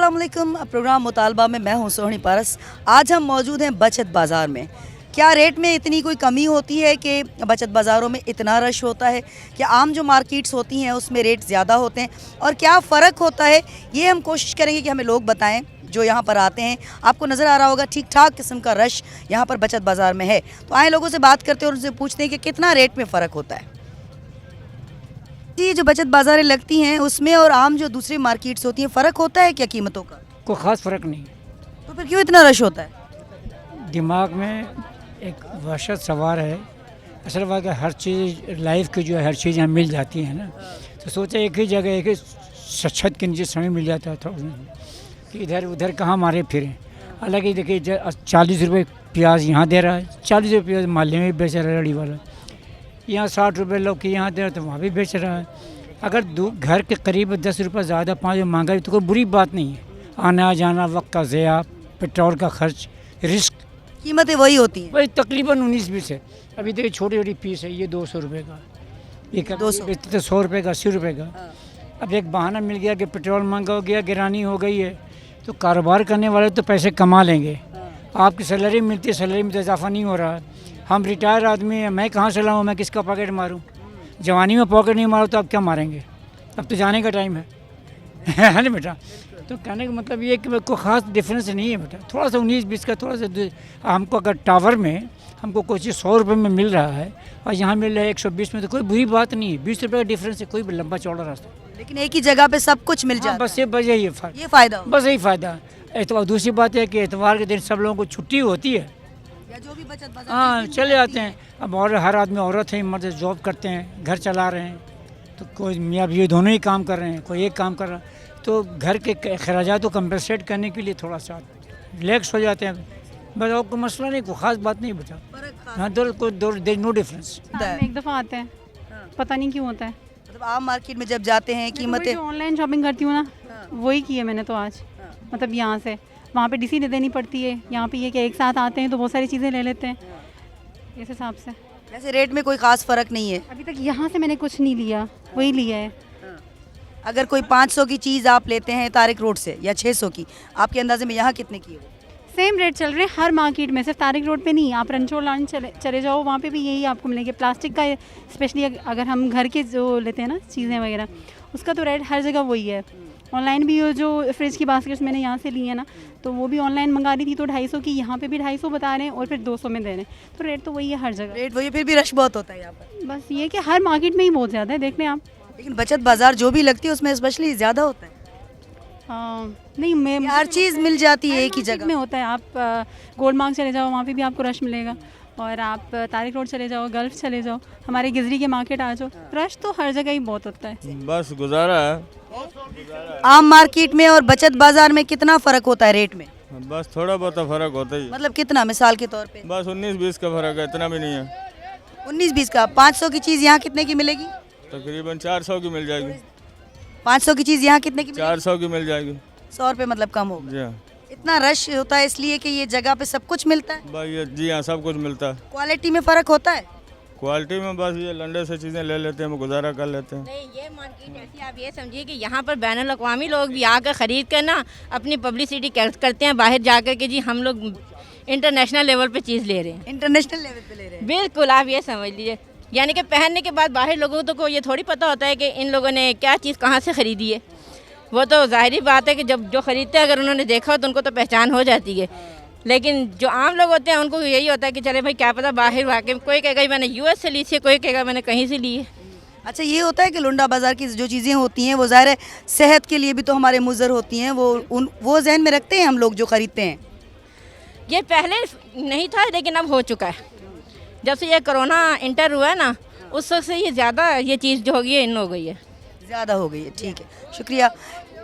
अस्सलाम वालेकुम। प्रोग्राम मुतालबा में मैं हूं सोहनी पारस। आज हम मौजूद हैं बचत बाज़ार में। क्या रेट में इतनी कोई कमी होती है कि बचत बाज़ारों में इतना रश होता है? क्या आम जो मार्केट्स होती हैं उसमें रेट ज़्यादा होते हैं? और क्या फ़र्क होता है, ये हम कोशिश करेंगे कि हमें लोग बताएं जो यहाँ पर आते हैं। आपको नज़र आ रहा होगा ठीक ठाक किस्म का रश यहाँ पर बचत बाज़ार में है। तो आए लोगों से बात करते हैं और उनसे पूछते हैं कि कितना रेट में फ़र्क होता है। जी, जो बचत बाज़ारें लगती हैं उसमें और आम जो दूसरी मार्केट्स होती हैं, फ़र्क होता है क्या कीमतों का? कोई ख़ास फ़र्क नहीं। तो फिर क्यों इतना रश होता है? दिमाग में एक वहशत सवार है। असल बात है, हर चीज़ लाइफ की जो है हर चीज़ यहाँ मिल जाती है ना, तो सोचे एक ही जगह एक ही छत के नीचे समय मिल जाता था कि इधर उधर कहाँ मारे फिरें। हालांकि देखिए 40 रुपये प्याज यहाँ दे रहा है, 40 रुपये प्याज माले में भी बेच रहा है लड़ी वाला, यहाँ 60 रुपये लौकी यहाँ दे रहा है तो वहाँ भी बेच रहा है। अगर घर के करीब 10 रुपये ज़्यादा 5 रुपये महंगा तो कोई बुरी बात नहीं है। आना जाना, वक्त का ज़या, पेट्रोल का खर्च, रिस्क, कीमतें वही होती हैं। वही तकरीबन 19-20 है। अभी देखिए छोटी छोटी पीस है, ये 200 रुपये का, ये 200 बेचते तो 100 रुपये का, 80 रुपये का। अब एक बहाना मिल गया कि पेट्रोल महंगा हो गया, गिरानी हो गई है, तो कारोबार करने वाले तो पैसे कमा लेंगे। आपकी सैलरी मिलती है, सैलरी में तो इजाफा नहीं हो रहा है। हम रिटायर आदमी हैं, मैं कहाँ से लाऊँ, मैं किसका पॉकेट मारूँ? जवानी में पॉकेट नहीं मारो तो आप क्या मारेंगे? अब तो जाने का टाइम है ना बेटा। तो कहने का मतलब ये है कि कोई ख़ास डिफरेंस नहीं है बेटा, थोड़ा सा 19-20 का थोड़ा सा। हमको अगर टावर में हमको कोई चीज़ 100 रुपये में मिल रहा है और यहाँ मिल रहा है 120 में, तो कोई बुरी बात नहीं है। 20 रुपये का डिफरेंस है, कोई लंबा चौड़ा रास्ता। लेकिन एक ही जगह पे सब कुछ मिल जाता बस ये वजह ये ये फ़ायदा हो। बस यही फ़ायदा। एतवार दूसरी बात है कि एतवार के दिन सब लोगों को छुट्टी होती है, या जो भी बचत बाज़ार हाँ चले जाते हैं। अब और हर आदमी, औरत है मर्द जॉब करते हैं, घर चला रहे हैं, तो कोई मियाँ बीवी दोनों ही काम कर रहे हैं, कोई एक काम कर रहा है, तो घर के अखराजात को कंपनसेट करने के लिए थोड़ा सा रिलैक्स हो जाते हैं। बस और कोई मसला नहीं, कोई ख़ास बात नहीं बचा। हाँ, देयर नो डिफरेंस। एक दफ़ा आते हैं, पता नहीं क्यों होता है। मतलब आम मार्केट में जब जाते हैं कीमतें ऑनलाइन शॉपिंग करती हूँ ना, वही की है मैंने तो आज। मतलब यहाँ से वहाँ पे डीसी देनी पड़ती है, यहाँ पे ये कि एक साथ आते हैं तो बहुत सारी चीज़ें ले लेते हैं इस हिसाब से। वैसे रेट में कोई ख़ास फ़र्क नहीं है। अभी तक यहाँ से मैंने कुछ नहीं लिया, वही लिया है। अगर कोई 500 की चीज़ आप लेते हैं तारिक रोड से या 600 की, आपके अंदाजे में यहाँ कितने की है? सेम रेट चल रहे हैं हर मार्केट में, सिर्फ तारिक रोड पे नहीं। आप रंचोर लाइन चले जाओ, वहाँ पे भी यही आपको मिलेंगे। प्लास्टिक का स्पेशली अगर हम घर के जो लेते हैं ना चीज़ें वगैरह, उसका तो रेट हर जगह वही है। ऑनलाइन भी जो फ्रिज की बास्केट्स मैंने यहाँ से ली है ना, तो वो भी ऑनलाइन मंगा रही थी तो 250 की, यहाँ पे भी 250 बता रहे हैं और फिर 200 में दे रहे हैं। तो रेट तो वही है हर जगह। रेट वही, फिर भी रश बहुत होता है यहाँ पर। बस ये कि हर मार्केट में ही बहुत ज़्यादा है, देख लें आप। लेकिन बचत बाज़ार जो भी लगती है उसमें स्पेशली ज़्यादा होता है। नहीं, मैं हर चीज़ मिल जाती है एक ही जगह में होता है। आप गोल्ड मार्क चले जाओ, वहाँ पे भी आपको रश मिलेगा। और आप तारिक रोड चले जाओ, गल्फ चले जाओ, हमारे गिजरी के मार्केट आ जाओ, रश तो हर जगह ही बहुत होता है। बस गुजारा है। आम मार्केट में और बचत बाज़ार में कितना फ़र्क होता है रेट में? बस थोड़ा बहुत फ़र्क होता ही है। मतलब कितना, मिसाल के तौर पे? बस 19-20 का फ़र्क है, इतना भी नहीं है। 19-20 का। 500 की चीज़ यहाँ कितने की मिलेगी? तकरीबन 400 की मिल जाएगी। 500 की चीज़ यहाँ कितने की मिलेगी? 400 की मिल जाएगी। 100 रुपये मतलब कम होगा। जी हाँ। इतना रश होता है इसलिए कि ये जगह पे सब कुछ मिलता है। भाई जी हाँ, सब कुछ मिलता है। क्वालिटी में फ़र्क होता है? क्वालिटी में बस ये लंडे से चीज़ें ले लेते हैं, हम गुजारा कर लेते हैं। नहीं, ये मार्केट ऐसी आप ये समझिए कि यहाँ पर बैनुल अक़वामी लोग भी आकर ख़रीद कर ना अपनी पब्लिसिटी करते हैं बाहर जाकर कि जी हम लोग इंटरनेशनल लेवल पे चीज़ ले रहे हैं। इंटरनेशनल लेवल पे ले रहे हैं। बिल्कुल, आप ये समझ लीजिए। यानी कि पहनने के बाद बाहर लोगों को ये थोड़ी पता होता है कि इन लोगों ने क्या चीज़ कहाँ से ख़रीदी है। वो तो ज़ाहिरी बात है कि जब जो ख़रीदते हैं अगर उन्होंने देखा हो तो उनको तो पहचान हो जाती है। लेकिन जो आम लोग होते हैं उनको यही होता है कि चले भाई क्या पता बाहर वाकई कोई कहेगा मैंने यूएस से ली थी, कोई कहेगा मैंने कहीं से ली है। अच्छा, ये होता है कि लुंडा बाज़ार की जो चीज़ें होती हैं वो ज़ाहिर है सेहत के लिए भी तो हमारे मुज़र होती हैं, वो जहन में रखते हैं हम लोग जो ख़रीदते हैं। ये पहले नहीं था लेकिन अब हो चुका है। जब से ये कोरोना इंटर हुआ है ना, उस वक्त से ये ज़्यादा ये चीज़ जो होगी इन हो गई है, ज़्यादा हो गई है। ठीक है, शुक्रिया।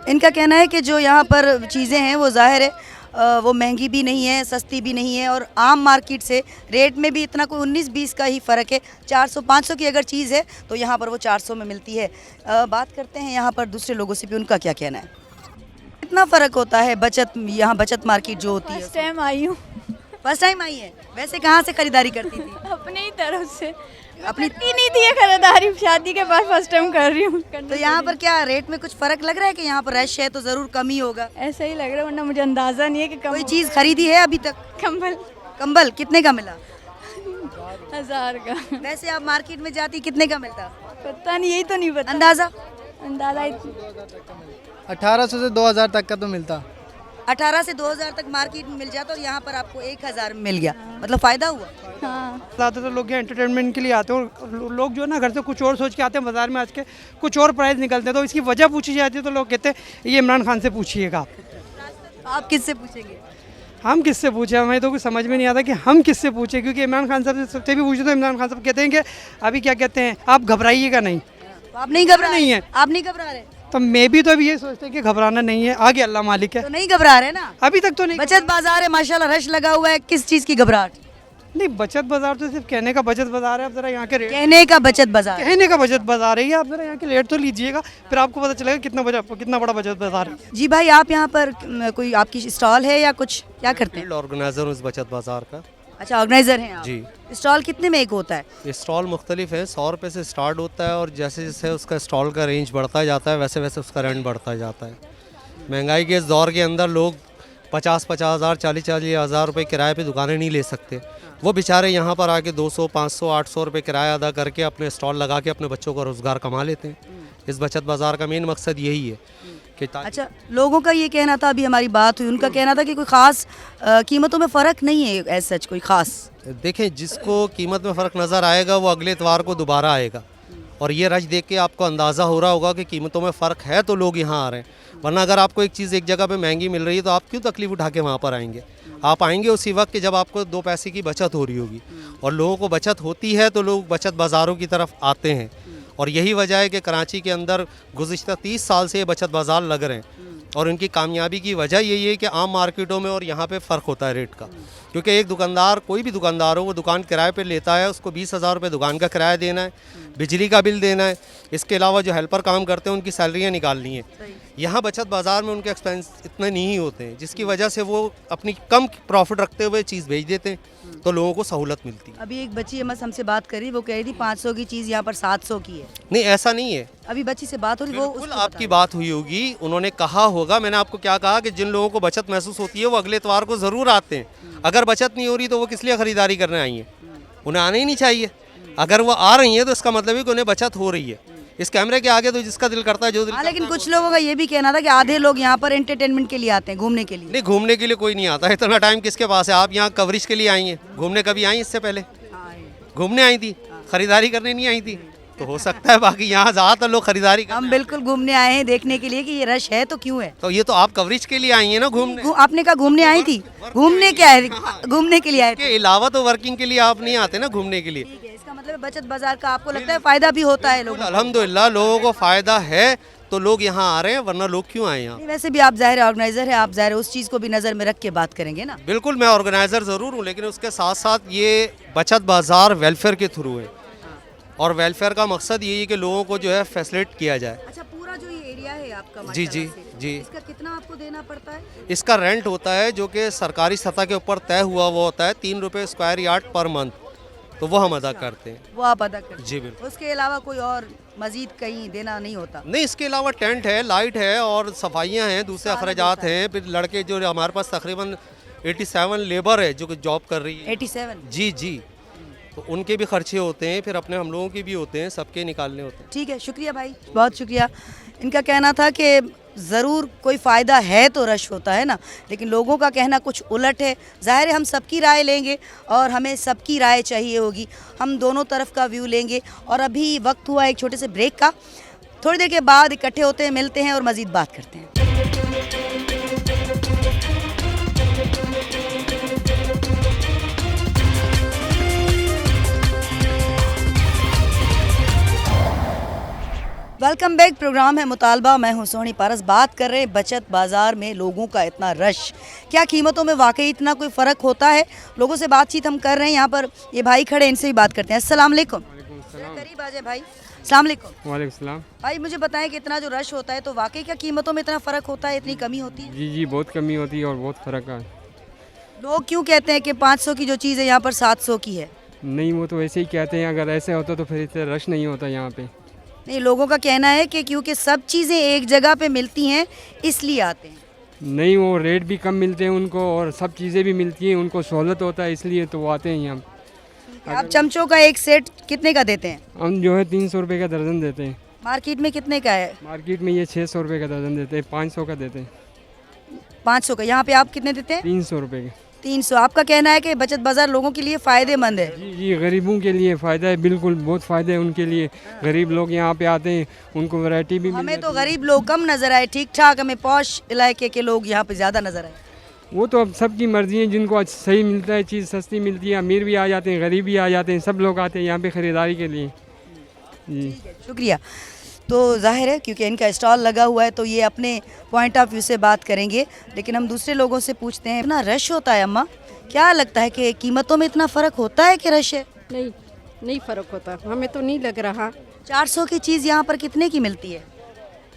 इनका कहना है कि जो यहाँ पर चीज़ें हैं वो ज़ाहिर है वो महंगी भी नहीं है, सस्ती भी नहीं है, और आम मार्केट से रेट में भी इतना कोई 19-20 का ही फ़र्क है। 400-500 की अगर चीज़ है तो यहाँ पर वो 400 में मिलती है। बात करते हैं यहाँ पर दूसरे लोगों से भी, उनका क्या कहना है। कितना फ़र्क होता है बचत, यहाँ बचत मार्केट जो होती है? फर्स्ट टाइम आई हूँ फर्स्ट टाइम आई है? वैसे कहाँ से खरीदारी करती थी? अपने ही तरफ से अपनी करती नहीं थी ये खरीदारी, शादी के बाद फर्स्ट टाइम कर रही हूँ। तो यहाँ पर क्या रेट में कुछ फर्क लग रहा है कि यहाँ पर रश है तो जरूर कम ही होगा? ऐसा ही लग रहा है, वरना मुझे अंदाजा नहीं है कि कम कोई चीज़ खरीदी है अभी तक? कंबल कंबल कितने का मिला? 1000 का। वैसे आप मार्केट में जाती कितने का मिलता? पता नहीं, यही तो नहीं पता अंदाजा? अंदाजा 1800 से 2000 तक का तो मिलता। 18 से 2000 तक मार्केट में मिल जाता और यहाँ पर आपको 1000 में मिल गया, मतलब फायदा हुआ। हाँ। ज़्यादातर लोग यहाँ एंटरटेनमेंट के लिए आते हैं और लोग जो है ना घर से कुछ और सोच के आते हैं, बाजार में आज के कुछ और प्राइस निकलते हैं, तो इसकी वजह पूछी जाती है तो लोग कहते हैं ये इमरान खान से पूछिएगा आप। आप किससे पूछेंगे? हम किससे पूछे, हमें तो कुछ समझ में नहीं आता कि हम किससे पूछे, क्योंकि इमरान खान साहब से भी पूछे तो इमरान खान साहब कहते हैं कि अभी क्या कहते हैं, आप घबराइएगा नहीं। तो आप नहीं घबरा नहीं है। आप नहीं घबरा रहे? तो मैं भी तो अभी ये सोचते हैं कि घबराना नहीं है, आगे अल्लाह मालिक है। तो नहीं घबरा रहे ना? अभी तक तो नहीं। बचत बाजार है माशाल्लाह, रश लगा हुआ है, किस चीज़ की घबराहट? नहीं, बचत बाजार तो सिर्फ कहने का बचत बाजार है। आप जरा यहाँ के रेट, कहने का बचत बाजार, कहने का बचत बाजार है ये। आप जरा यहाँ के रेट तो लीजिएगा, फिर आपको पता चलेगा कितना बड़ा बचत बाजार है। जी भाई, आप यहाँ पर कोई आपकी स्टॉल है या कुछ, क्या करते हैं? फील्ड ऑर्गेनाइजर हूँ इस बचत बाज़ार का। अच्छा, ऑर्गेनाइजर हैं आप? जी। स्टॉल कितने में एक होता है? ये स्टॉल मुख्तलिफ है, 100 रुपये से स्टार्ट होता है और जैसे जैसे उसका स्टॉल का रेंज बढ़ता जाता है वैसे वैसे उसका रेंट बढ़ता जाता है। महंगाई के इस दौर के अंदर लोग 50-50 हज़ार 40-40 हज़ार रुपये किराए पे दुकानें नहीं ले सकते। वो बेचारे यहाँ पर आके 200, 500, 800 रुपये किराया अदा करके अपने स्टॉल लगा के अपने बच्चों का रोज़गार कमा लेते हैं। इस बचत बाज़ार का मेन मकसद यही है कि अच्छा, लोगों का ये कहना था, अभी हमारी बात हुई, उनका कहना था कि कोई ख़ास कीमतों में फ़र्क नहीं है एज सच, कोई ख़ास। देखें, जिसको कीमत में फ़र्क नज़र आएगा वो अगले इतवार को दोबारा आएगा और ये रश देख के आपको अंदाज़ा हो रहा होगा कि कीमतों में फ़र्क है तो लोग यहाँ आ रहे हैं। वरना अगर आपको एक चीज़ एक जगह पे महंगी मिल रही है तो आप क्यों तकलीफ़ उठा के वहाँ पर आएंगे? आप आएंगे उसी वक्त कि जब आपको 2 पैसे की बचत हो रही होगी, और लोगों को बचत होती है तो लोग बचत बाज़ारों की तरफ आते हैं। और यही वजह है कि कराची के अंदर गुज़िश्ता 30 साल से ये बचत बाज़ार लग रहे हैं और इनकी कामयाबी की वजह यही है कि आम मार्केटों में और यहाँ पे फ़र्क होता है रेट का। क्योंकि एक दुकानदार, कोई भी दुकानदार हो, वो दुकान किराए पे लेता है, उसको 20,000 रुपये दुकान का किराया देना है, बिजली का बिल देना है, इसके अलावा जो हेल्पर काम करते हैं उनकी सैलरियाँ निकालनी है। यहाँ बचत बाज़ार में उनके एक्सपेंस इतने नहीं होते हैं, जिसकी वजह से वो अपनी कम प्रॉफिट रखते हुए चीज़ भेज देते हैं तो लोगों को सहूलत मिलती है। अभी एक बच्ची हमसे बात करी, वो कह रही थी 500 की चीज़ यहाँ पर 700 की है। नहीं, ऐसा नहीं है। अभी बच्ची से बात हो रही, वो बिल्कुल उसको आपकी बता बात हुई होगी, उन्होंने कहा होगा। मैंने आपको क्या कहा कि जिन लोगों को बचत महसूस होती है वो अगले इतवार को ज़रूर आते हैं। अगर बचत नहीं हो रही तो वो किस लिए ख़रीदारी करने आई हैं? उन्हें आना ही नहीं चाहिए। अगर वो आ रही हैं तो इसका मतलब है कि उन्हें बचत हो रही है। इस कैमरे के आगे तो जिसका दिल करता है, जो दिल हाँ, करता लेकिन है, कुछ लोगों का ये भी कहना था कि आधे लोग यहाँ पर एंटरटेनमेंट के लिए आते हैं, घूमने के लिए। नहीं, घूमने के लिए कोई नहीं आता है। इतना टाइम किसके पास है? आप यहाँ कवरेज के लिए आई हैं, घूमने कभी आई इससे पहले? घूमने आई थी, खरीदारी करने नहीं आई थी। तो हो सकता है, बाकी यहाँ ज़्यादातर लोग खरीदारी हम बिल्कुल घूमने आए हैं, देखने के लिए कि ये रश है तो क्यों है। तो ये तो आप कवरेज के लिए आई हैं ना घूमने। आपने कहा घूमने आई थी, घूमने क्या है, घूमने के लिए आए थे। के अलावा तो वर्किंग के लिए आप नहीं आते ना घूमने के लिए। ठीक है, इसका मतलब बचत बाजार का आपको लगता है फ़ायदा भी होता है लोगों को? अल्हम्दुलिल्लाह लोगों को फ़ायदा है तो लोग यहाँ आ रहे हैं, वरना लोग क्यों आए यहाँ? नहीं, वैसे भी आप ज़ाहिर ऑर्गेनाइजर है, आप ज़ाहिर उस चीज़ को भी नज़र में रख के बात करेंगे ना। बिल्कुल, मैं ऑर्गेनाइज़र ज़रूर हूँ, लेकिन उसके साथ साथ ये बचत बाज़ार वेलफेयर के थ्रू है और वेलफेयर का मकसद यही है कि लोगों को जो है फैसिलिटेट किया जाए। अच्छा, पूरा जो ये एरिया है आपका, जी जी माशाल्लाह से, जी। इसका कितना आपको देना पड़ता है? इसका रेंट होता है जो कि सरकारी सतह के ऊपर तय हुआ वो होता है 3 रुपये स्क्वायर यार्ड पर मंथ, तो वो हम अदा करते हैं। वो आप अदा करते हैं? जी बिल्कुल। उसके अलावा कोई और मजीद कहीं देना नहीं होता? नहीं, इसके अलावा टेंट है, लाइट है और सफाइयाँ हैं, दूसरे अखराजात हैं। फिर लड़के जो हमारे पास तकरीबन 87 लेबर है जो कि जॉब कर रही है। 87? जी जी, तो उनके भी खर्चे होते हैं, फिर अपने हम लोगों के भी होते हैं, सबके निकालने होते हैं। ठीक है, शुक्रिया भाई, बहुत शुक्रिया। इनका कहना था कि ज़रूर कोई फ़ायदा है तो रश होता है ना, लेकिन लोगों का कहना कुछ उलट है। ज़ाहिर है हम सबकी राय लेंगे और हमें सबकी राय चाहिए होगी, हम दोनों तरफ का व्यू लेंगे। और अभी वक्त हुआ एक छोटे से ब्रेक का, थोड़ी देर के बाद इकट्ठे होते हैं, मिलते हैं और मज़ीद बात करते हैं। वेलकम बैक, प्रोग्राम है मुतालबा, मैं हूं सोहनी पारस। बात कर रहे हैं बचत बाज़ार में लोगों का इतना रश, क्या कीमतों में वाकई इतना कोई फ़र्क होता है? लोगों से बातचीत हम कर रहे हैं। यहाँ पर ये भाई खड़े, इनसे भी बात करते हैं। अस्सलाम वालेकुम। करीब आ जाए भाई। अस्सलाम वालेकुम। वालेकुम सलाम। भाई मुझे बताएं कि इतना जो रश होता है तो वाकई क्या कीमतों में इतना फ़र्क होता है, इतनी कमी होती है? जी जी, बहुत कमी होती है और बहुत फ़र्क है। लोग क्यों कहते हैं कि 500 की जो चीज़ है यहाँ पर 700 की है? नहीं, वो तो ऐसे ही कहते हैं, अगर ऐसे होता तो फिर इतना रश नहीं होता यहाँ पे। नहीं, लोगों का कहना है कि क्योंकि सब चीज़ें एक जगह पे मिलती हैं इसलिए आते हैं। नहीं, वो रेट भी कम मिलते हैं उनको और सब चीज़ें भी मिलती हैं, उनको सहूलत होता है, इसलिए तो वो आते हैं यहाँ। आप चमचों का एक सेट कितने का देते हैं? हम जो है 300 रुपये का दर्जन देते हैं। मार्केट में कितने का है? मार्केट में ये 600 रुपये का दर्जन देते हैं, 500 का देते हैं। 500 का। यहाँ पे आप कितने देते हैं? 300 रुपये के। 300। आपका कहना है कि बचत बाजार लोगों के लिए फ़ायदेमंद है। जी जी, गरीबों के लिए फ़ायदा है, बिल्कुल बहुत फ़ायदा है उनके लिए। गरीब लोग यहाँ पे आते हैं, उनको वैरायटी भी हमें तो गरीब लोग कम नज़र आए, ठीक ठाक हमें पॉश इलाके के लोग यहाँ पे ज़्यादा नज़र आए। वो तो अब सबकी मर्जी है, जिनको सही मिलता है, चीज़ सस्ती मिलती है, अमीर भी आ जाते हैं, गरीब भी आ जाते हैं, सब लोग आते हैं यहाँ पे ख़रीदारी के लिए। जी शुक्रिया। तो जाहिर है क्योंकि इनका स्टॉल लगा हुआ है तो ये अपने पॉइंट ऑफ व्यू से बात करेंगे, लेकिन हम दूसरे लोगों से पूछते हैं। इतना रश होता है अम्मा, क्या लगता है कि कीमतों में इतना फ़र्क होता है कि रश है? नहीं फ़र्क होता, हमें तो नहीं लग रहा। 400 की चीज़ यहाँ पर कितने की मिलती है?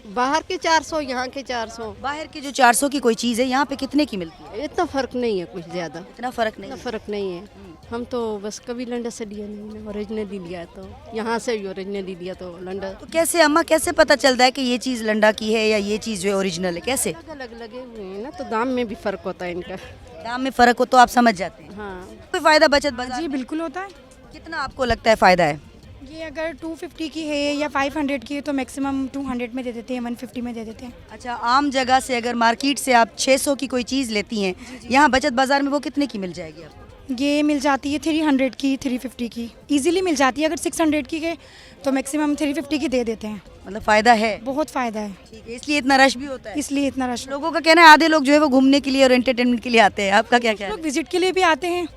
बाहर के 400, यहाँ के 400। बाहर की जो 400 की कोई चीज़ है यहाँ पे कितने की मिलती है? इतना फ़र्क नहीं है, कुछ ज़्यादा इतना फ़र्क नहीं इतना है। फ़र्क नहीं है। हम तो बस कभी लंडा से लिया नहीं, ओरिजिनली लिया, तो यहाँ से भी ओरिजिनली लिया तो लंडा। तो कैसे अम्मा, कैसे पता चलता है कि ये चीज़ लंडा की है या ये चीज़ जो है ओरिजिनल है? कैसे? अलग अलग लगे हुए हैं ना, तो दाम में भी फ़र्क होता है इनका। दाम में फ़र्क हो तो आप समझ जाते हैं। हाँ, कोई फ़ायदा बचत बाजार? जी बिल्कुल होता है। कितना आपको लगता है फ़ायदा है? ये अगर 250 की है या 500 की है तो मैक्सिमम 200 में दे देते हैं, 150 में दे देते हैं। अच्छा, आम जगह से अगर मार्केट से आप 600 की कोई चीज़ लेती हैं, यहाँ बचत बाजार में वो कितने की मिल जाएगी आपको? ये मिल जाती है 300 की, 350 की इजीली मिल जाती है। अगर 600 की है तो मैक्सिमम 350 की दे देते हैं। मतलब फ़ायदा है? बहुत फ़ायदा है, ठीक है, इसलिए इतना रश भी होता है। इसलिए इतना रश। लोगों का कहना है आधे लोग जो है वो घूमने के लिए और एंटरटेनमेंट के लिए आते हैं, आपका क्या कहना लोग है? विजिट के लिए भी आते हैं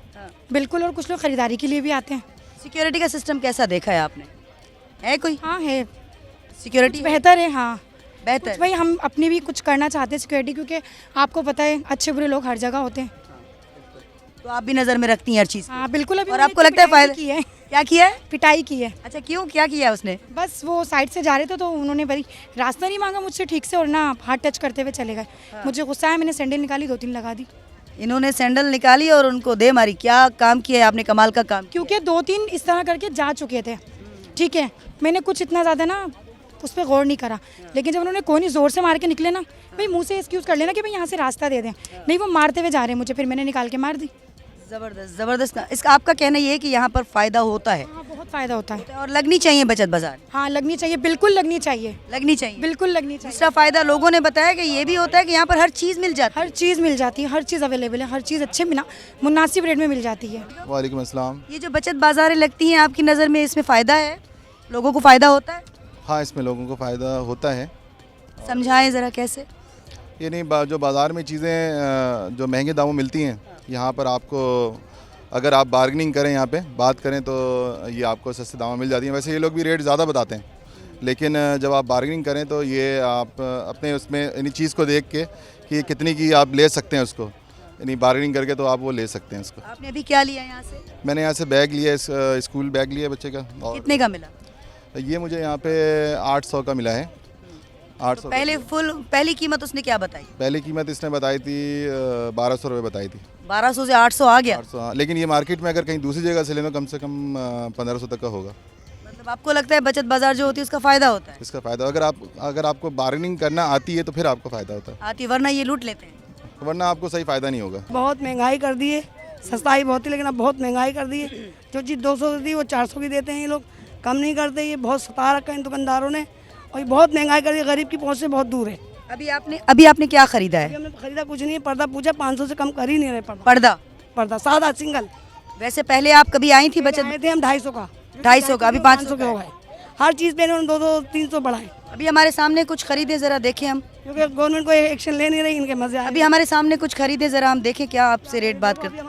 बिल्कुल, और कुछ लोग ख़रीदारी के लिए भी आते हैं। सिक्योरिटी का सिस्टम कैसा देखा है आपने? है कोई हाँ है, सिक्योरिटी? बेहतर है। हाँ बेहतर। भाई हम अपने भी कुछ करना चाहते हैं सिक्योरिटी, क्योंकि आपको पता है अच्छे बुरे लोग हर जगह होते हैं। तो आप भी नज़र में रखती हैं हर चीज़? हाँ बिल्कुल। अभी और आपको लगता है फ़ायदा की है? क्या किया है? पिटाई की है। अच्छा, क्यों, क्या किया है उसने? बस वो साइड से जा रहे थे तो उन्होंने बड़ी रास्ता नहीं मांगा मुझसे ठीक से, और ना हाथ टच करते हुए चले गए। मुझे गुस्सा है, मैंने सैंडल निकाली, 2-3 लगा दी। इन्होंने सैंडल निकाली और उनको दे मारी। क्या काम किया है आपने, कमाल का काम? क्योंकि 2-3 इस तरह करके जा चुके थे, ठीक है। मैंने कुछ इतना ज़्यादा ना उस पर गौर नहीं करा, लेकिन जब उन्होंने कोई नहीं ज़ोर से मार के निकले ना, भाई मुँह से एक्सक्यूज़ कर लेना कि भाई यहाँ से रास्ता दे दें, नहीं वो मारते हुए जा रहे हैं मुझे, फिर मैंने निकाल के मार दी। ज़बरदस्त ज़बरदस्त। इसका आपका कहना ये है कि यहाँ पर फ़ायदा होता है? हाँ बहुत फ़ायदा होता है। और लगनी चाहिए बचत बाजार? हाँ लगनी चाहिए, बिल्कुल लगनी चाहिए, लगनी चाहिए, बिल्कुल लगनी चाहिए। दूसरा फ़ायदा लोगों ने बताया कि ये भी होता है कि यहाँ पर हर चीज़ मिल जाती है। हर चीज़ मिल जाती है, हर चीज़ अवेलेबल है, हर चीज़ अच्छे मुनासिब रेट में मिल जाती है। वालेकुम अस्सलाम। ये जो बचत बाज़ारें लगती हैं आपकी नज़र में, इसमें फ़ायदा है? लोगों को फ़ायदा होता है? हाँ, इसमें लोगों को फ़ायदा होता है। समझाएं ज़रा कैसे? ये नहीं, जो बाज़ार में चीज़ें जो महंगे दामों मिलती हैं, यहाँ पर आपको अगर आप बार्गेनिंग करें, यहाँ पे बात करें तो ये आपको सस्ते दामों में मिल जाती हैं। वैसे ये लोग भी रेट ज़्यादा बताते हैं, लेकिन जब आप बार्गेनिंग करें तो ये आप अपने उसमें यानी चीज़ को देख के कि कितनी की आप ले सकते हैं उसको, यानी बार्गेनिंग करके तो आप वो ले सकते हैं उसको। आपने अभी क्या लिया यहाँ से? मैंने यहाँ से बैग लिया, स्कूल बैग लिया बच्चे का। और कितने का मिला? ये मुझे यहाँ पे 800 का मिला है। 800। पहली कीमत उसने क्या बताई? पहली कीमत इसने बताई थी 1200 रुपये बताई थी। 1200 से 800 आ गया? 800, हाँ। लेकिन ये मार्केट में अगर कहीं दूसरी जगह से लें तो कम से कम 1500 तक का होगा। मतलब आपको लगता है बचत बाजार जो होती है उसका फ़ायदा होता है? इसका फ़ायदा अगर आपको बार्गेनिंग करना आती है तो फिर आपको फ़ायदा होता है, आती, वरना ये लूट लेते हैं। वरना आपको सही फ़ायदा नहीं होगा। बहुत महंगाई कर दी है, सस्ताई बहुत थी लेकिन अब बहुत महंगाई कर दी है। जो चीज़ 200 की थी वो 400 की देते हैं ये लोग, कम नहीं करते। ये बहुत सता रखा है इन दुकानदारों ने, और ये बहुत महंगाई कर दी, गरीब की पहुँच से बहुत दूर है। अभी आपने क्या खरीदा है? हमने खरीदा कुछ नहीं है, पर्दा पूछा 500 से कम कर ही नहीं रहे। पर्दा सादा सिंगल। वैसे पहले आप कभी आई थी बचत? आए थे हम 250 का, 250 का, अभी 500 के हो गए। हर चीज़ पे इन्होंने 200-300 बढ़ाए। अभी हमारे सामने कुछ खरीदे, ज़रा देखें हम, क्योंकि गवर्नमेंट को एक्शन ले नहीं रही, इनके मजे। अभी हमारे सामने कुछ खरीदे, ज़रा हम देखें क्या आपसे रेट बात करते हैं।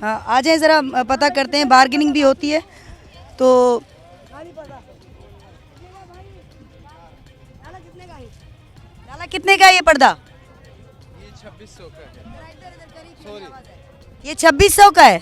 हाँ आ जाए, ज़रा पता करते हैं, बार्गेनिंग भी होती है तो। लाला कितने का है ये पर्दा? ये 2600 का है। ये 2600 का है।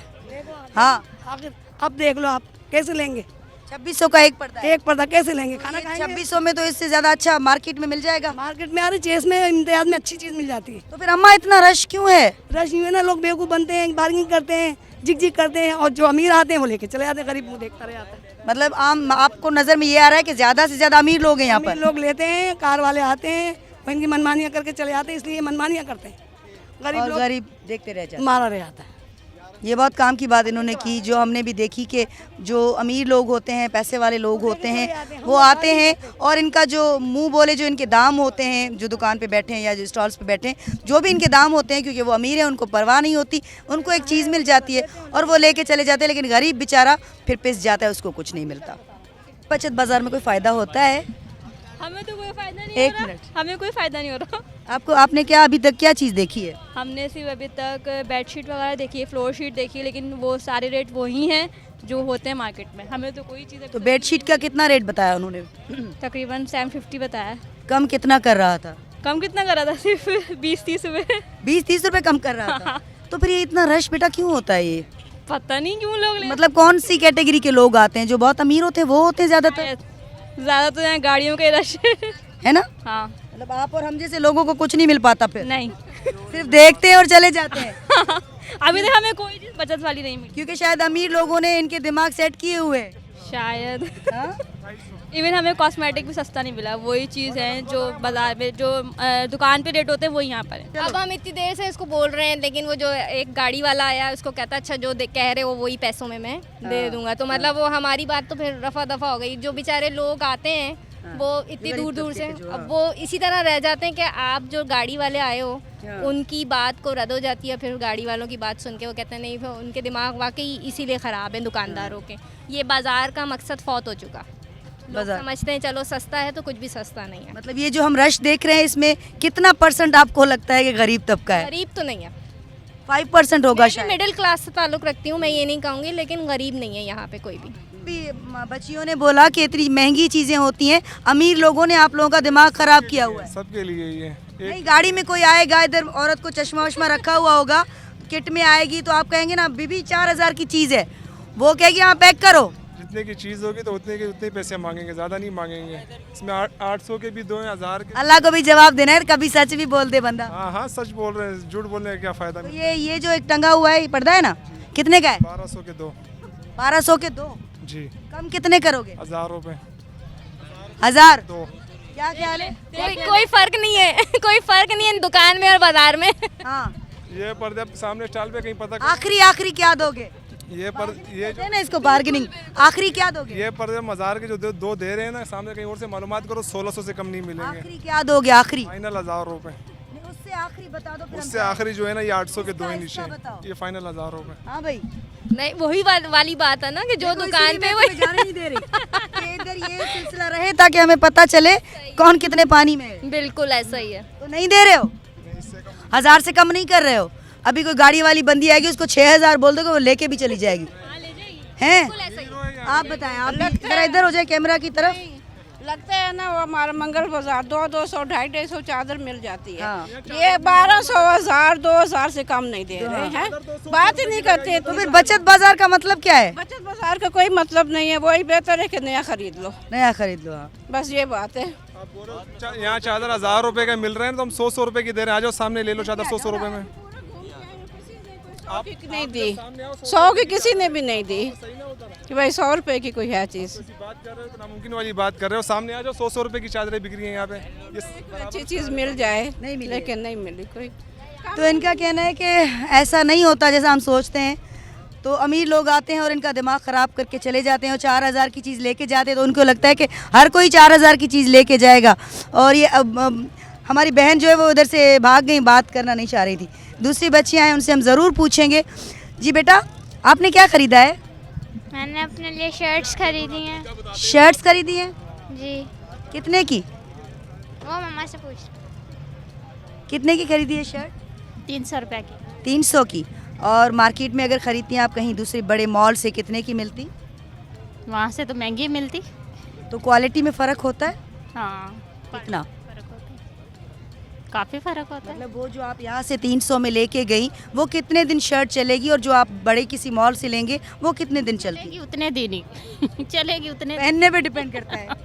हाँ आखिर अब देख लो आप कैसे लेंगे, 2600 का एक पर्दा है। एक पर्दा कैसे लेंगे? खाना खाएंगे 2600 में तो इससे ज्यादा अच्छा मार्केट में मिल जाएगा। मार्केट में आ रही चेस में इम्तियाज में अच्छी चीज़ मिल जाती है। तो फिर अम्मा इतना रश क्यों है? रश यूँ है ना, लोग बेवकूफ़ बनते हैं, बार्गिंग करते हैं, झिक करते हैं, और जो अमीर आते हैं वो लेके चले जाते हैं, गरीब मुँह देखता रह जाता है। मतलब आम आपको नजर में ये आ रहा है कि ज्यादा से ज्यादा अमीर लोग हैं यहाँ पर। लोग लेते हैं, कार वाले आते हैं, वो इनकी मनमानियाँ करके चले जाते हैं, इसलिए मनमानियाँ करते हैं, गरीब लोग गरीब देखते रह जाते। मारा रह जाता है। ये बहुत काम की बात इन्होंने की, जो हमने भी देखी कि जो अमीर लोग होते हैं, पैसे वाले लोग होते हैं, वो आते हैं और इनका जो मुंह बोले जो इनके दाम होते हैं, जो दुकान पे बैठे हैं या जो स्टॉल्स पे बैठे हैं, जो भी इनके दाम होते हैं, क्योंकि वो अमीर हैं, उनको परवाह नहीं होती, उनको एक चीज़ मिल जाती है और वो लेके चले जाते हैं। लेकिन गरीब बेचारा फिर पिस जाता है, उसको कुछ नहीं मिलता। बचत बाज़ार में कोई फ़ायदा होता है? हमें तो कोई फ़ायदा नहीं एक हो रहा। मिनट। हमें कोई फ़ायदा नहीं हो रहा। आपने क्या अभी तक क्या चीज़ देखी है? हमने सिर्फ अभी तक बेडशीट वगैरह देखी है, फ्लोर शीट देखी है, लेकिन वो सारे रेट वही हैं जो होते हैं मार्केट में। हमें तो कोई चीज़ तो बेडशीट का कितना रेट बताया उन्होंने? तकरीबन 750 बताया। कम कितना कर रहा था? कम कितना कर रहा था? सिर्फ 20-30 रुपये। 20-30 रुपये कम कर रहा था। तो फिर ये इतना रश बेटा क्यों होता है? ये पता नहीं क्यों लोग मतलब कौन सी कैटेगरी के लोग आते हैं? जो बहुत अमीर होते हैं वो होते हैं ज़्यादातर? ज़्यादा तो यहाँ गाड़ियों के रश है ना? हाँ। मतलब आप और हम जैसे लोगों को कुछ नहीं मिल पाता फिर? नहीं। सिर्फ देखते हैं और चले जाते हैं। अभी तक हमें कोई चीज़ बचत वाली नहीं मिली, क्योंकि शायद अमीर लोगों ने इनके दिमाग सेट किए हुए हैं। शायद। इवन हमें कॉस्मेटिक भी सस्ता नहीं मिला। वही चीज़ है जो बाजार में जो दुकान पे रेट होते हैं वो यहाँ पर है। अब हम इतनी देर से इसको बोल रहे हैं, लेकिन वो जो एक गाड़ी वाला आया उसको कहता अच्छा जो कह रहे हो वही पैसों में मैं दे दूंगा। तो मतलब वो हमारी बात तो फिर रफा दफा हो गई। जो बेचारे लोग आते हैं वो इतनी दूर दूर से, अब वो इसी तरह रह जाते हैं कि आप जो गाड़ी वाले आए हो उनकी बात को रद्द हो जाती है। फिर गाड़ी वालों की बात सुन के वो कहते हैं नहीं, फिर उनके दिमाग वाकई इसीलिए ख़राब है दुकानदारों के। ये बाज़ार का मकसद फौत हो चुका। लोग समझते हैं चलो सस्ता है तो कुछ भी सस्ता नहीं है। मतलब ये जो हम रश देख रहे हैं इसमें कितना % आपको लगता है कि गरीब तबका है? गरीब तो नहीं है, 5% होगा शायद। मिडिल क्लास से ताल्लुक़ रखती हूँ, मैं ये नहीं कहूँगी, लेकिन गरीब नहीं है यहाँ पे कोई भी। बच्चियों ने बोला कि इतनी महंगी चीज़ें होती हैं, अमीर लोगों ने आप लोगों का दिमाग ख़राब किया हुआ है। सबके लिए ये नहीं, गाड़ी में कोई आएगा, इधर औरत को चश्मा वश्मा रखा हुआ होगा, किट में आएगी तो आप कहेंगे ना बीबी 4000 की चीज़ है, वो कहेगी हाँ पैक करो। जितने की चीज़ होगी तो उतने पैसे मांगेंगे, ज़्यादा नहीं मांगेंगे। इसमें 800 के भी दो हैं, 1000 के। अल्लाह को भी जवाब देना है, कभी सच भी बोल दे बंदा। हाँ हाँ सच बोल रहे हैं, झूठ बोलने का क्या फ़ायदा। तो ये जो एक टंगा हुआ है ये पर्दा है ना, कितने का है? 1200 के दो। 1200 के दो? जी। कम कितने करोगे? 1000 रुपए। 1000? दो। क्या ख्याल है? कोई फ़र्क नहीं है। कोई फ़र्क नहीं है दुकान में और बाजार में। हाँ। ये पर्दे सामने स्टॉल पे कहीं पता आखिरी क्या दोगे? ये जो ना इसको बार्गेनिंग, आखिरी क्या दोगे? ये पर्दे मज़ार के जो दो दे रहे हैं ना, सामने कहीं और से मालूमात करो 1600 से कम नहीं मिलेंगे। आखिरी क्या दोगे? आखिरी फाइनल 1000 रुपए। उससे आखिरी बता दो। उससे आखिरी जो है ना ये 800 के दो ही नीचे, ये फाइनल 1000 रुपए। हाँ भाई, नहीं वही वाली बात है ना कि जो दुकान पे वही जाने नहीं दे रही। इधर ये सिलसिला रहे ताकि हमें पता चले कौन कितने पानी में है। बिल्कुल ऐसा ही है। तो नहीं दे रहे हो? 1000 से कम नहीं कर रहे हो? अभी कोई गाड़ी वाली बंदी आएगी उसको 6000 बोल दोगे, वो लेके भी चली जाएगी। हैं? आप बताएं, आप जरा इधर हो जाए कैमरा की तरफ। लगता है ना वो हमारा मंगल बाजार 200, 250 चादर मिल जाती है। ये 1200, 1000, 2000 से कम नहीं दे रहे हैं, बात ही नहीं करते। तो फिर बचत बाजार का मतलब क्या है? बचत बाजार का कोई मतलब नहीं है, वही बेहतर है कि नया खरीद लो। नया खरीद लो, बस ये बात है। यहाँ चादर 1000 रुपए का मिल रहे हैं तो हम 100 रुपए की दे रहे हैं। आ जाओ सामने ले लो चादर 100 रुपए में। नहीं दी 100 की किसी ने भी नहीं दी कि भाई 100 रुपए की कोई है चीज़। बात कर रहे हो तो नामुमकिन वाली बात कर रहे हो। सामने आ जाओ 100 रुपए की चादरें बिक रही हैं यहाँ पे। अच्छी चीज़ मिल जाए नहीं मिली, लेकिन नहीं मिली कोई। तो इनका कहना है कि ऐसा नहीं होता जैसा हम सोचते हैं। तो अमीर लोग आते हैं और इनका दिमाग ख़राब करके चले जाते हैं और 4000 की चीज़ लेके जाते हैं, तो उनको लगता है कि हर कोई 4000 की चीज़ लेके जाएगा। और ये अब हमारी बहन जो है वो उधर से भाग गई, बात करना नहीं चाह रही थी। दूसरी बच्चियाँ हैं, उनसे हम ज़रूर पूछेंगे। जी बेटा, आपने क्या ख़रीदा है? मैंने अपने लिए शर्ट्स खरीदी हैं। शर्ट्स खरीदी हैं? जी। कितने की? वो मम्मा से पूछ। कितने की खरीदी है शर्ट? 300 रुपये की। 300 की। और मार्केट में अगर ख़रीदती हैं आप कहीं दूसरे बड़े मॉल से, कितने की मिलती? वहाँ से तो महंगी मिलती। तो क्वालिटी में फ़र्क होता है? हाँ। कितना? काफ़ी फ़र्क होता है। मतलब वो जो आप यहाँ से 300 में लेके गई वो कितने दिन शर्ट चलेगी, और जो आप बड़े किसी मॉल से लेंगे वो कितने दिन चलती है? उतने दिन ही चलेगी, उतने पहनने पे डिपेंड करता है।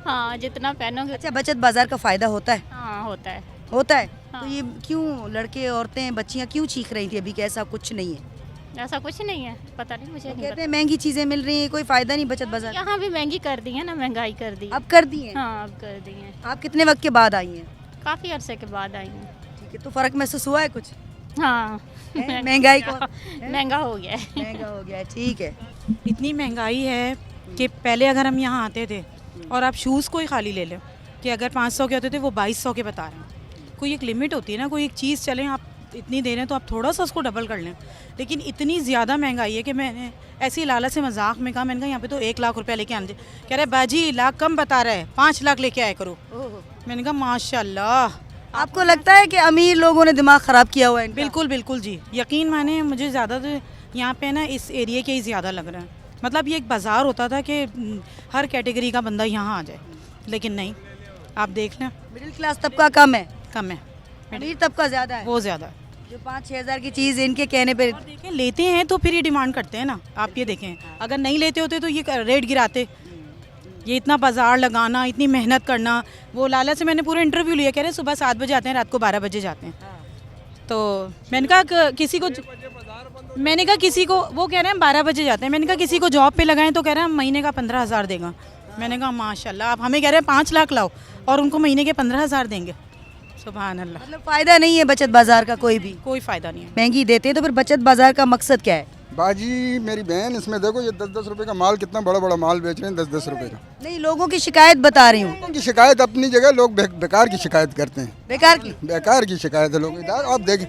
हाँ, जितना पहनोगे। अच्छा, बचत बाजार का फ़ायदा होता है? हाँ, होता है। होता है। तो ये क्यों लड़के औरतें बच्चियाँ क्यों चीख रही थी अभी कि ऐसा कुछ नहीं है? ऐसा कुछ नहीं है, पता नहीं, मुझे नहीं कहते हैं महंगी चीज़ें मिल रही हैं, कोई फ़ायदा नहीं बचत बाजार। यहाँ भी महंगी कर दी है ना, महंगाई कर दी। अब कर दी है? हाँ, अब कर दी है। आप कितने वक्त के बाद आई हैं? काफ़ी अरसे के बाद आई हूँ। ठीक है, तो फ़र्क महसूस हुआ है कुछ? हाँ, महंगाई को महंगा हो गया है। महंगा हो गया है, ठीक है। इतनी महंगाई है कि पहले अगर हम यहाँ आते थे और आप शूज़ को ही खाली ले लें कि अगर 500 के होते थे वो 2200 के बता रहे हैं। कोई एक लिमिट होती है ना, कोई एक चीज़ चलें आप इतनी दे रहे हैं तो आप थोड़ा सा उसको डबल कर लें, लेकिन इतनी ज़्यादा महंगाई है कि मैंने ऐसी लालच से मजाक में कहा, मैंने कहा यहाँ पे तो 1 लाख रुपया लेके आने दे। कह रहे बाजी लाख कम बता रहे हैं, 5 लाख लेके आए करो। मैंने कहा माशाल्लाह। आपको लगता है कि अमीर लोगों ने दिमाग ख़राब किया हुआ है इनका? बिल्कुल बिल्कुल जी, यकीन माने मुझे ज़्यादा तो यहाँ पे ना इस एरिया के ही ज़्यादा लग रहा है। मतलब ये एक बाज़ार होता था कि हर कैटेगरी का बंदा यहाँ आ जाए, लेकिन नहीं, आप देख लें मिडिल क्लास तबका कम है। कम है, अमीर तबका ज़्यादा है। वो ज़्यादा है। जो 5-6 हज़ार की चीज़ इनके कहने पे देखें लेते हैं तो फिर ये डिमांड करते हैं ना। आप ये देखें, अगर नहीं लेते होते तो ये रेट गिराते। ये इतना बाजार लगाना, इतनी मेहनत करना, वो लाला से मैंने पूरा इंटरव्यू लिया, कह रहे सुबह 7 बजे आते हैं, रात को 12 बजे जाते हैं। तो मैंने कहा किसी को, वो कह रहे हैं 12 बजे जाते हैं। मैंने कहा किसी को जॉब पे लगाएं तो कह रहे हैं महीने का 15,000 देगा। मैंने कहा माशाल्लाह, आप हमें कह रहे हैं 5 लाख लाओ और उनको महीने के 15,000 देंगे। सुभान अल्लाह। मतलब फ़ायदा नहीं है बचत बाजार का कोई भी? कोई फ़ायदा नहीं है। महंगी देते हैं तो फिर बचत बाजार का मकसद क्या है? बाजी मेरी बहन, इसमें देखो ये 10-10 रुपए का माल, कितना बड़ा बड़ा माल बेच रहे हैं 10-10 रुपए का। नहीं, लोगों की शिकायत बता रही हूँ। लोगों की शिकायत अपनी जगह, लोग बेकार की शिकायत करते हैं। बेकार की शिकायत है लोग। इधर आप देखें,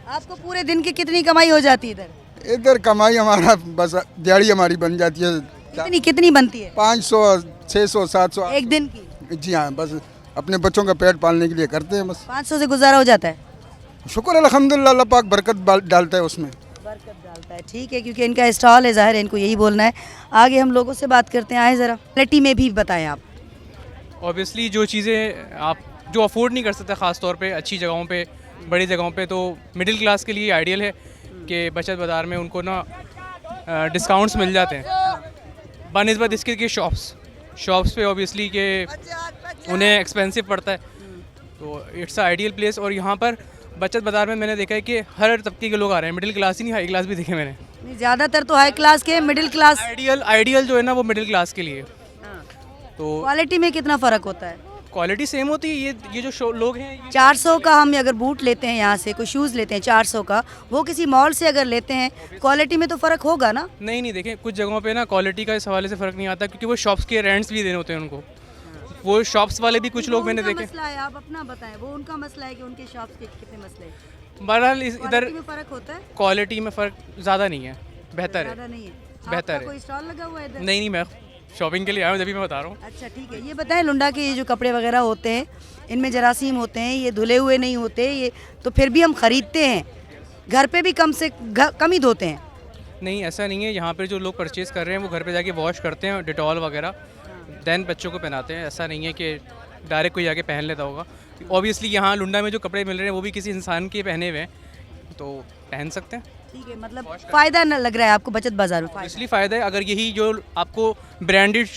आपको पूरे दिन की कितनी कमाई हो जाती है इधर कमाई हमारा बस दिहाड़ी हमारी बन जाती है। कितनी बनती है? 500, 600, 700 एक दिन की? जी हाँ, बस अपने बच्चों का पेट पालने के लिए करते हैं बस। 500 से गुजारा हो जाता है? शुक्र अल्हम्दुलिल्लाह, अल्लाह पाक बरकत डालता है उसमें। बरकत डालता है, ठीक है, क्योंकि इनका स्टॉल है, ज़ाहिर है इनको यही बोलना है। आगे हम लोगों से बात करते हैं, आए ज़रा क्वालिटी में भी बताएं आप। ऑब्वियसली जो चीज़ें आप जो अफोर्ड नहीं कर सकते, ख़ास तौर पे अच्छी जगहों पे, बड़ी जगहों पे, तो मिडिल क्लास के लिए आइडियल है कि बचत बाज़ार में उनको ना डिस्काउंट्स मिल जाते हैं बनिस्बत इसके कि शॉप्स पे ऑब्वियसली कि उन्हें एक्सपेंसिव पड़ता है, तो इट्स आइडियल प्लेस। और यहाँ पर बचत बाज़ार में मैंने देखा है कि हर तबके के लोग आ रहे हैं, मिडिल क्लास ही नहीं, हाई क्लास भी देखे मैंने। ज़्यादातर तो हाई क्लास के, मिडिल क्लास आइडियल जो है ना वो मिडिल क्लास के लिए। तो क्वालिटी में कितना फ़र्क होता है? क्वालिटी सेम होती है। ये जो लोग हैं, 400 का हम अगर बूट लेते हैं, यहाँ से कोई शूज़ लेते हैं 400 का, वो किसी मॉल से अगर लेते हैं, क्वालिटी में तो फ़र्क होगा ना? नहीं, देखें कुछ जगहों पे ना क्वालिटी का इस हवाले से फ़र्क नहीं आता, क्योंकि वो शॉप्स के रेंट्स भी देने होते हैं उनको। वो शॉप्स वाले भी कुछ लोग मैंने देखे। मसला है, आप अपना बताएं, वो उनका मसला है कि उनके शॉप्स के कितने मसले हैं। बहरहाल इधर फ़र्क होता है, क्वालिटी में फ़र्क ज़्यादा नहीं है, बेहतर है। बेहतर है। कोई स्टॉल लगा हुआ है इधर? नहीं, मैं शॉपिंग के लिए आया हूँ, जब भी मैं बता रहा हूँ। अच्छा, ठीक है, ये बताएं लुंडा के ये जो कपड़े वगैरह होते हैं, इनमें जरासीम होते हैं, ये धुले हुए नहीं होते, ये तो फिर भी हम ख़रीदते हैं, घर पे भी कम ही धोते हैं। नहीं, ऐसा नहीं है। यहाँ पर जो लोग परचेज़ कर रहे हैं वो घर पे जाके वॉश करते हैं, डिटॉल वगैरह, दैन बच्चों को पहनाते हैं। ऐसा नहीं है कि डायरेक्ट कोई जाके पहन लेता होगा। ऑब्वियसली यहाँ लुंडा में जो कपड़े मिल रहे हैं वो भी किसी इंसान के पहने हुए हैं, तो पहन सकते हैं। ठीक है, मतलब फ़ायदा न लग रहा है आपको बचत बाज़ार में? इसलिए फ़ायदा है। अगर यही जो आपको ब्रांडेड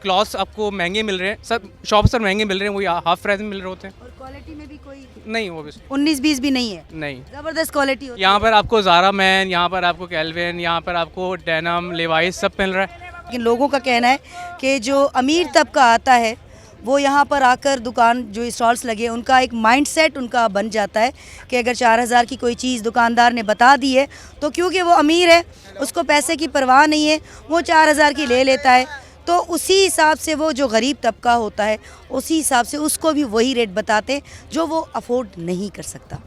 क्लॉथ्स आपको महंगे मिल रहे हैं, सब शॉप्स पर महंगे मिल रहे हैं, वही हाफ प्राइस में मिल रहे होते हैं। और क्वालिटी में भी कोई नहीं, वो 19-20 भी नहीं है? नहीं, ज़बरदस्त क्वालिटी होती है। यहाँ पर आपको ज़ारा मैन, यहाँ पर आपको कैल्विन, यहाँ पर आपको डेनम, लेवाइस सब मिल रहा है। लेकिन लोगों का कहना है कि जो अमीर तबका आता है वो यहाँ पर आकर दुकान जो स्टॉल्स लगे, उनका एक माइंडसेट उनका बन जाता है कि अगर 4,000 की कोई चीज़ दुकानदार ने बता दी है तो क्योंकि वो अमीर है, उसको पैसे की परवाह नहीं है, वो 4,000 की ले लेता है। तो उसी हिसाब से वो जो गरीब तबका होता है, उसी हिसाब से उसको भी वही रेट बताते हैं जो वो अफोर्ड नहीं कर सकता।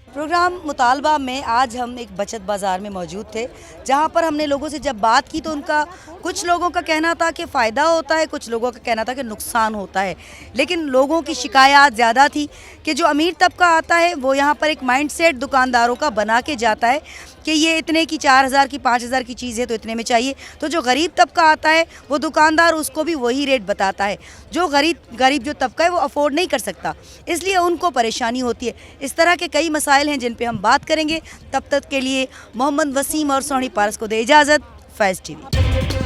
प्रोग्राम मुतालबा में आज हम एक बचत बाज़ार में मौजूद थे, जहां पर हमने लोगों से जब बात की तो उनका कुछ लोगों का कहना था कि फ़ायदा होता है, कुछ लोगों का कहना था कि नुकसान होता है। लेकिन लोगों की शिकायत ज़्यादा थी कि जो अमीर तबका आता है वो यहाँ पर एक माइंडसेट दुकानदारों का बना के जाता है कि ये इतने की 4000 की 5000 की चीज़ है तो इतने में चाहिए। तो जो गरीब तबका आता है वो दुकानदार उसको भी वही रेट बताता है। जो गरीब जो तबका है वो अफोर्ड नहीं कर सकता, इसलिए उनको परेशानी होती है। इस तरह के कई मसाइल हैं जिन पे हम बात करेंगे। तब तक के लिए मोहम्मद वसीम और सोहनी पारस को दे इजाज़त। फैज़ टीवी।